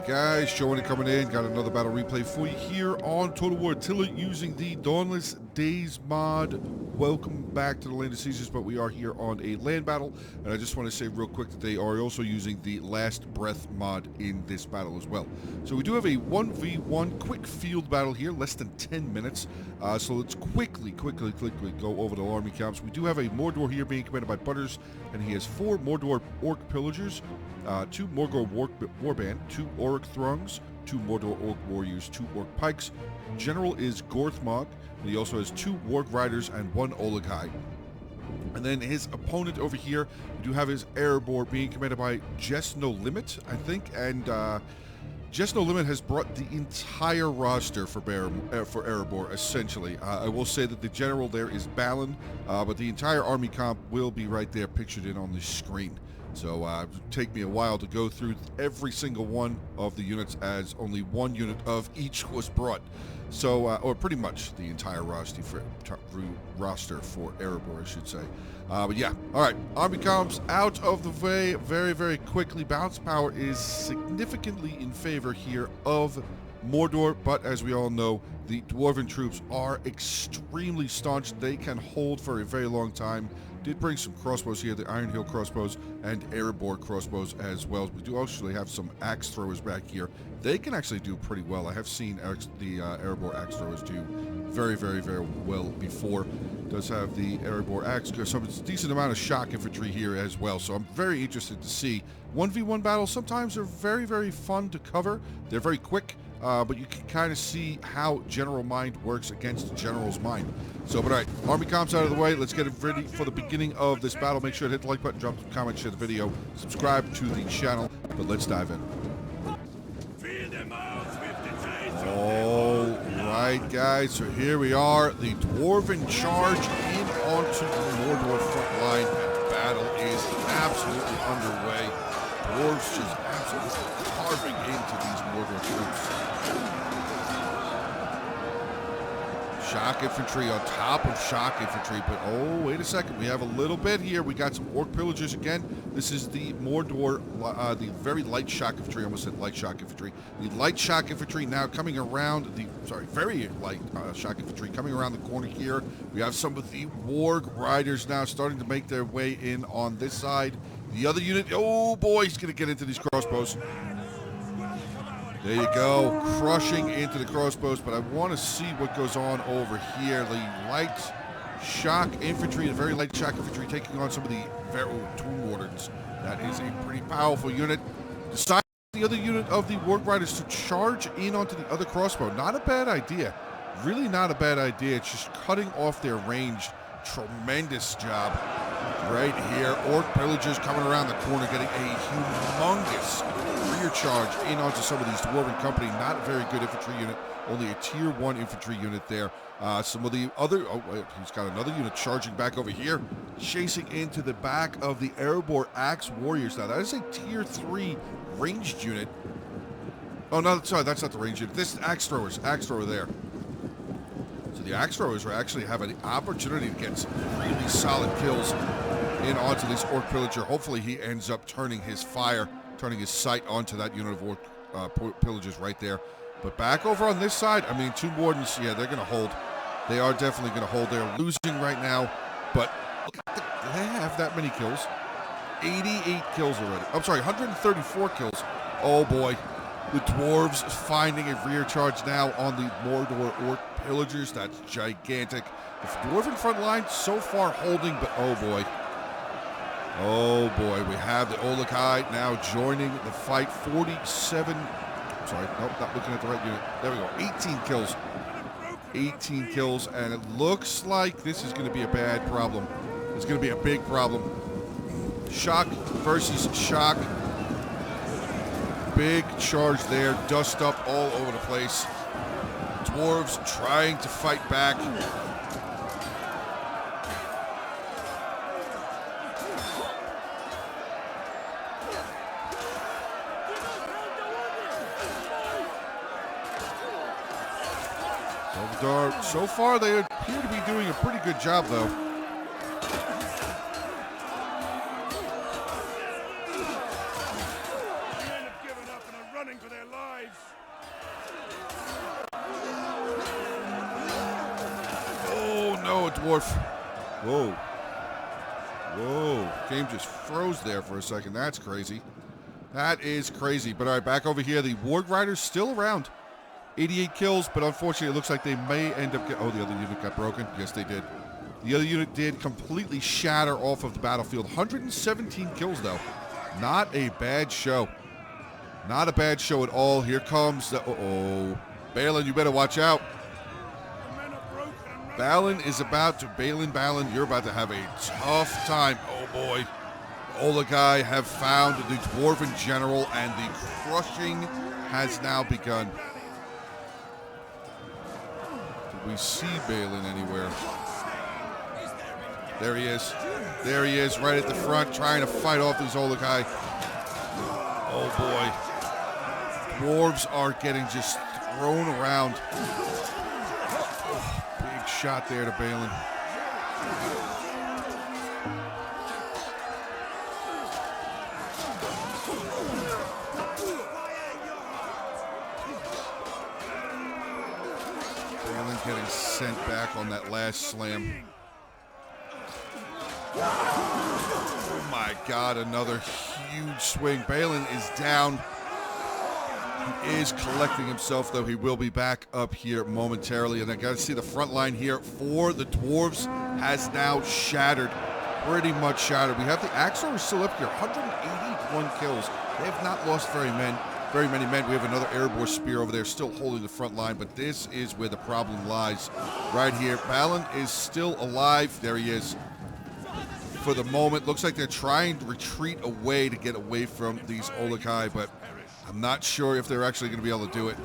guys, showing it coming in. Got another battle replay for you here on Total War Attila using the Dawnless Days mod. Welcome back to the Land of Caesars, but we are here on a land battle, and I just want to say real quick that they are also using the Last Breath mod in this battle as well. So we do have a 1v1 quick field battle here, less than 10 minutes. So let's quickly go over the army counts. We do have a Mordor here being commanded by Butters, and he has 4 Mordor Orc Pillagers, 2 Mordor Warband, 2 Orc Throngs, 2 Mordor Orc Warriors, 2 Orc Pikes. General is Gorthmog, and he also has 2 Warg Riders and 1 Olaghai. And then his opponent over here, we do have his Erebor being commanded by Just No Limit, I think, and Just No Limit has brought the entire roster for Erebor, essentially. I will say that the general there is Balin, but the entire army comp will be right there pictured in on the screen. So it will take me a while to go through every single one of the units, as only one unit of each was brought. So, or pretty much the entire roster for Erebor, I should say. But yeah, all right, army comps out of the way very quickly. Bounce power is significantly in favor here of Mordor, but as we all know, the Dwarven troops are extremely staunch. They can hold for a very long time. Did bring some crossbows here, the Iron Hill crossbows and Erebor crossbows as well. We do actually have some axe throwers back here. They can actually do pretty well. I have seen the Erebor axe throwers do very well before. Does have the Erebor axe, some decent amount of shock infantry here as well. So I'm very interested to see 1v1 battles. Sometimes they're very fun to cover. They're very quick. But you can kind of see how General Mind works against General's Mind. So, but all right, army comps out of the way. Let's get it ready for the beginning of this battle. Make sure to hit the like button, drop some comments, share the video, subscribe to the channel. But let's dive in. All right, guys. So here we are. The Dwarven charge in onto the Mordor front line. The battle is absolutely underway. Dwarves just absolutely carving into these Mordor troops. Shock infantry on top of shock infantry, but oh, wait a second. We have a little bit here. We got some Orc Pillagers again. This is the Mordor, the very light shock infantry. I almost said light shock infantry. The light shock infantry now coming around the, very light shock infantry coming around the corner here. We have some of the Warg Riders now starting to make their way in on this side. The other unit, oh boy, he's going to get into these crossbows. There you go, crushing into the crossbows, but I want to see what goes on over here. The light shock infantry, the very light shock infantry taking on some of the Tomb Wardens. That is a pretty powerful unit. Decide the other unit of the Warg Riders to charge in onto the other crossbow. Not a bad idea. Really not a bad idea. It's just cutting off their range. Tremendous job right here. Orc Pillagers coming around the corner, getting a humongous rear charge in onto some of these Dwarven company. Not a very good infantry unit, only a tier 1 infantry unit there. Some of the other, oh wait, he's got another unit charging back over here, chasing into the back of the Erebor Axe Warriors. Now that is a tier 3 ranged unit. Oh no, sorry, that's not the ranged unit. This is axe thrower there. So the axe throwers are actually having the opportunity to get some really solid kills in onto this Orc Pillager. Hopefully he ends up turning his sight onto that unit of Orc Pillagers right there. But back over on this side, I mean, Tomb Wardens, yeah, they're going to hold. They are definitely going to hold. They're losing right now, but look at they have that many kills. 88 kills already. I'm sorry, 134 kills. Oh boy. The Dwarves finding a rear charge now on the Mordor Orc Pillagers. That's gigantic. The Dwarven front line so far holding, but oh boy. Oh boy, we have the Olaghai now joining the fight. 47, sorry, nope, not looking at the right unit. There we go, 18 kills. 18 kills, and it looks like this is going to be a bad problem. It's going to be a big problem. Shock versus shock. Big charge there, dust up all over the place. Dwarves trying to fight back. So far, they appear to be doing a pretty good job, though. running for their lives. dwarf. Whoa. Whoa. Game just froze there for a second. That's crazy. That is crazy. But all right, back over here. The Warg Riders still around. 88 kills, but unfortunately it looks like they may end up oh, the other unit got broken. Yes, they did. The other unit did completely shatter off of the battlefield. 117 kills, though. Not a bad show. Not a bad show at all. Here comes the... Uh-oh. Balin, you better watch out. Balin is about to... Balin, you're about to have a tough time. Oh, boy. Olagai have found the Dwarven general, and the crushing has now begun. Did we see Balin anywhere? There he is. There he is, right at the front, trying to fight off these Olagai. Oh, boy. Dwarves are getting just thrown around. Oh, big shot there to Balin. Balin getting sent back on that last slam. Oh my God, another huge swing. Balin is down. He is collecting himself, though. He will be back up here momentarily. And I got to see the front line here for the Dwarves has now shattered. Pretty much shattered. We have the Axor still up here. 181 kills. They have not lost very many men. We have another Erebor spear over there still holding the front line. But this is where the problem lies. Right here. Balin is still alive. There he is. For the moment, looks like they're trying to retreat away to get away from these Olagai, but I'm not sure if they're actually going to be able to do it.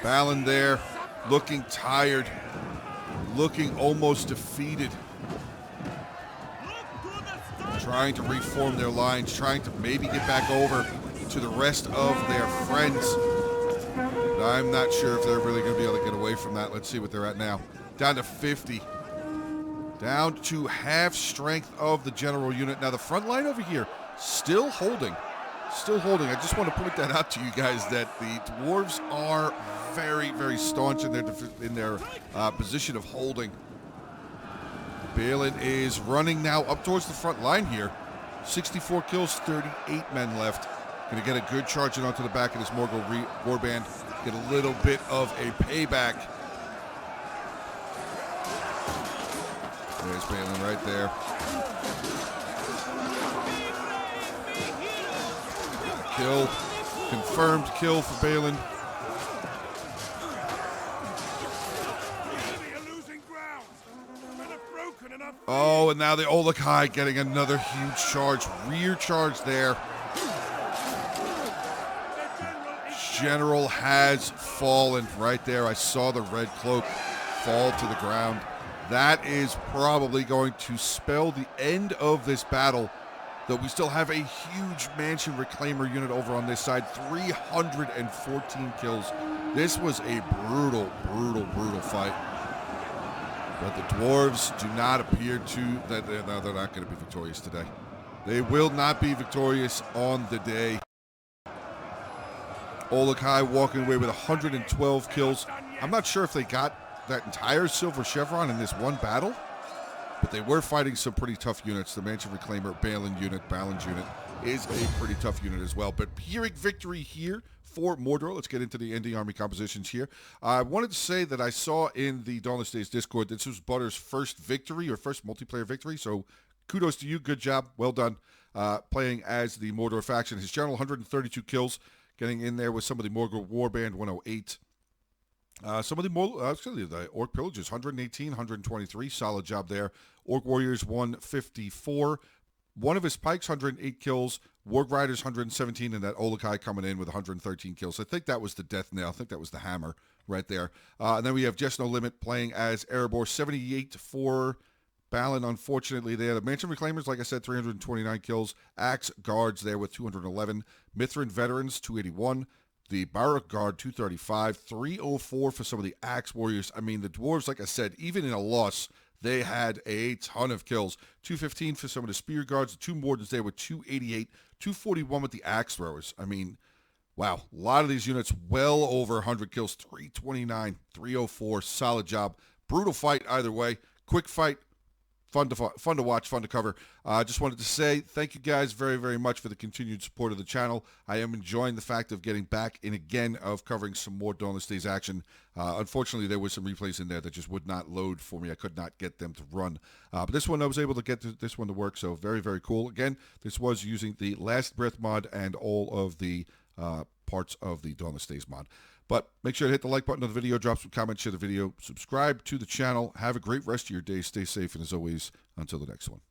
Balin there, looking tired, looking almost defeated. Trying to reform their lines, trying to maybe get back over to the rest of their friends. But I'm not sure if they're really going to be able to get away from that. Let's see what they're at now. Down to 50. Down to half strength of the general unit. Now the front line over here, still holding. Still holding. I just want to point that out to you guys that the Dwarves are very, very staunch in their position of holding. Balin is running now up towards the front line here. 64 kills, 38 men left. Going to get a good charge in onto the back of this Morgul warband. Get a little bit of a payback. There's Balin right there. Kill. Confirmed kill for Balin. Oh, and now the Olakai getting another huge charge. Rear charge there. General has fallen right there. I saw the red cloak fall to the ground. That is probably going to spell the end of this battle, though we still have a huge Mansion Reclaimer unit over on this side. 314 kills. This was a brutal, brutal, brutal fight. But the Dwarves do not appear to, they're not going to be victorious today. They will not be victorious on the day. Olakai walking away with 112 kills. I'm not sure if they got that entire Silver Chevron in this one battle, but they were fighting some pretty tough units. The Mansion Reclaimer Balin's unit is a pretty tough unit as well. But Pyrrhic victory here for Mordor. Let's get into the ending army compositions here. I wanted to say that I saw in the Dawnless Days Discord this was Butter's first victory or first multiplayer victory, so kudos to you. Good job. Well done playing as the Mordor faction. His general, 132 kills, getting in there with some of the Morgul Warband, 108. Some of the Orc Pillagers, 118, 123. Solid job there. Orc Warriors, 154. One of his Pikes, 108 kills. Warg Riders, 117. And that Olakai coming in with 113 kills. I think that was the death nail. I think that was the hammer right there. And then we have Just No Limit playing as Erebor, 78 for Balin, unfortunately, there. The Mansion Reclaimers, like I said, 329 kills. Axe Guards there with 211. Mithrin Veterans, 281. The Barrack Guard, 235, 304 for some of the Axe Warriors. I mean, the Dwarves, like I said, even in a loss, they had a ton of kills. 215 for some of the Spear Guards. The two Mordors there with 288, 241 with the Axe Throwers. I mean, wow. A lot of these units well over 100 kills. 329, 304. Solid job Brutal fight either way. Quick fight. Fun to watch, fun to cover. I just wanted to say thank you guys very, very much for the continued support of the channel. I am enjoying the fact of getting back in again of covering some more Dawnless Days action. Unfortunately, there was some replays in there that just would not load for me. I could not get them to run. But this one, I was able to get this one to work, so very, very cool. Again, this was using the Last Breath mod and all of the parts of the Dawnless Days mod. But make sure to hit the like button on the video, drop some comments, share the video, subscribe to the channel. Have a great rest of your day. Stay safe, and as always, until the next one.